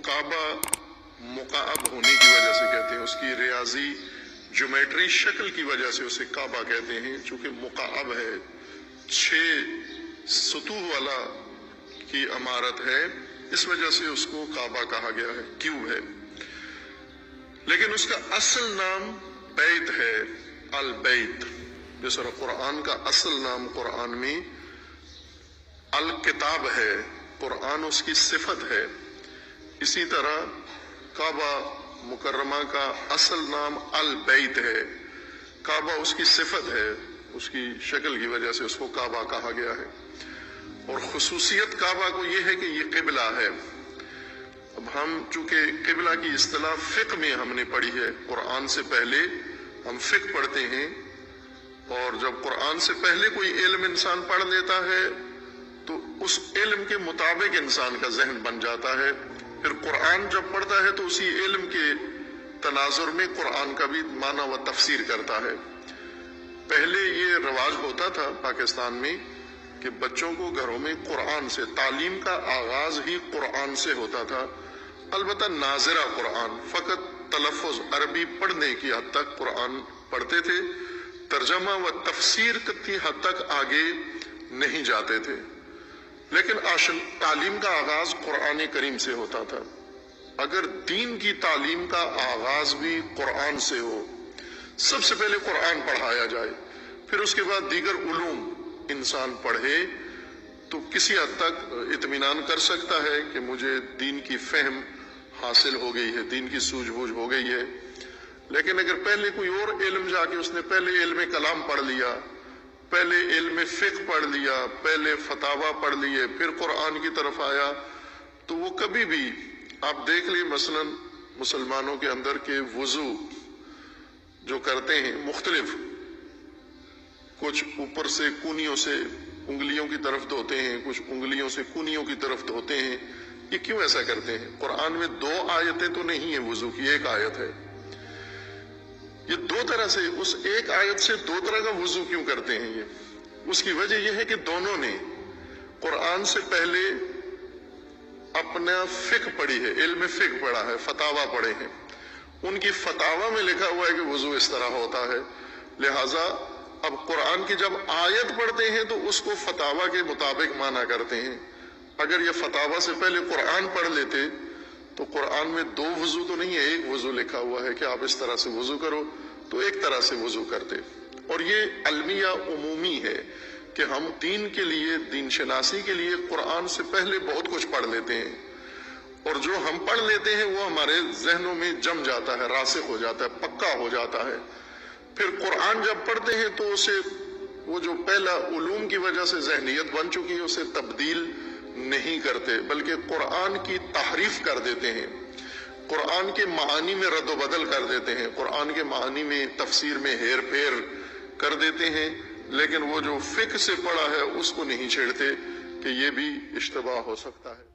काबा मुकाअब होने की वजह से कहते हैं, उसकी रियाजी ज्योमेट्री शक्ल की वजह से उसे काबा कहते हैं। चूंकि मुकाअब है, 6 सतूह वाला की इमारत है, इस वजह से उसको काबा कहा गया है, क्यूब है। लेकिन उसका असल नाम बैत है, अल बैत। जिस तरह कुरान का असल नाम कुरान में अल किताब है, कुरान उसकी सिफत है, इसी तरह काबा मुकर्रमा का असल नाम अल बैत है, काबा उसकी सिफत है, उसकी शक्ल की वजह से उसको काबा कहा गया है। और खुसूसियत काबा को यह है कि ये किबला है। अब हम चूंकि किबला की इस्तिलाह फिक्र में हमने पढ़ी है, कुरान से पहले हम फिक्र पढ़ते हैं, और जब कुरान से पहले कोई इल्म इंसान पढ़ लेता है तो उस इल्म के मुताबिक इंसान का जहन बन जाता है। फिर कुरान जब पढ़ता है तो उसी इल्म के तनाजुर में कुरान का भी माना व तफसीर करता है। पहले ये रवाज होता था पाकिस्तान में कि बच्चों को घरों में कुरान से, तालीम का आगाज ही कुरान से होता था। अलबत्ता नाज़िरा कुरान, फ़कत तलफ़ुज़ अरबी पढ़ने की हद तक कुरान पढ़ते थे, तर्जमा व तफसीर की हद तक आगे नहीं जाते थे। लेकिन तालीम का आगाज कुरान करीम से होता था। अगर दीन की तालीम का आगाज भी कुरान से हो, सबसे पहले कुरान पढ़ाया जाए, फिर उसके बाद दीगर उलूम इंसान पढ़े, तो किसी हद तक इत्मीनान कर सकता है कि मुझे दीन की फहम हासिल हो गई है, दीन की सूझबूझ हो गई है। लेकिन अगर पहले कोई और इल्म जाके उसने पहले इल्म कलाम पढ़ लिया, पहले इल्म फिक्र पढ़ लिया, पहले फतावा पढ़ लिए, फिर कुरान की तरफ आया, तो वो कभी भी, आप देख लिए मसलन मुसलमानों के अंदर के वुजू जो करते हैं मुख्तलिफ, कुछ ऊपर से कूनियों से उंगलियों की तरफ धोते हैं, कुछ उंगलियों से कूनियों की तरफ धोते हैं। ये क्यों ऐसा करते हैं? कुरान में 2 आयतें तो नहीं है वुजू की, 1 आयत है। ये 2 तरह से, उस 1 आयत से 2 तरह का वुजू क्यों करते हैं? ये उसकी वजह यह है कि दोनों ने कुरान से पहले अपना फिक्र पढ़ी है, इल्म फिक्र पढ़ा है, फतावा पढ़े हैं। उनकी फतावा में लिखा हुआ है कि वुजू इस तरह होता है। लिहाजा अब कुरान की जब आयत पढ़ते हैं तो उसको फतावा के मुताबिक माना करते हैं। अगर ये फतावा से पहले कुरान पढ़ लेते तो कुरान में 2 वुजू तो नहीं है, 1 वुजू लिखा हुआ है कि आप इस तरह से वुजू करो, तो एक तरह से वुजू करते। और ये अलमिया उमूमी है कि हम दीन के लिए, दीन शनासी के लिए कुरान से पहले बहुत कुछ पढ़ लेते हैं, और जो हम पढ़ लेते हैं वो हमारे जहनों में जम जाता है, रासिख हो जाता है, पक्का हो जाता है। फिर कुरान जब पढ़ते हैं तो उसे, वो जो पहला उलूम की वजह से जहनियत बन चुकी है, उसे तब्दील नहीं करते, बल्कि कुरान की तहरीफ कर देते हैं, कुरान के मानी में रद्द बदल कर देते हैं, कुरान के मानी में, तफसीर में हेर फेर कर देते हैं। लेकिन वो जो फिक्र से पढ़ा है उसको नहीं छेड़ते कि ये भी इश्तिबाह हो सकता है।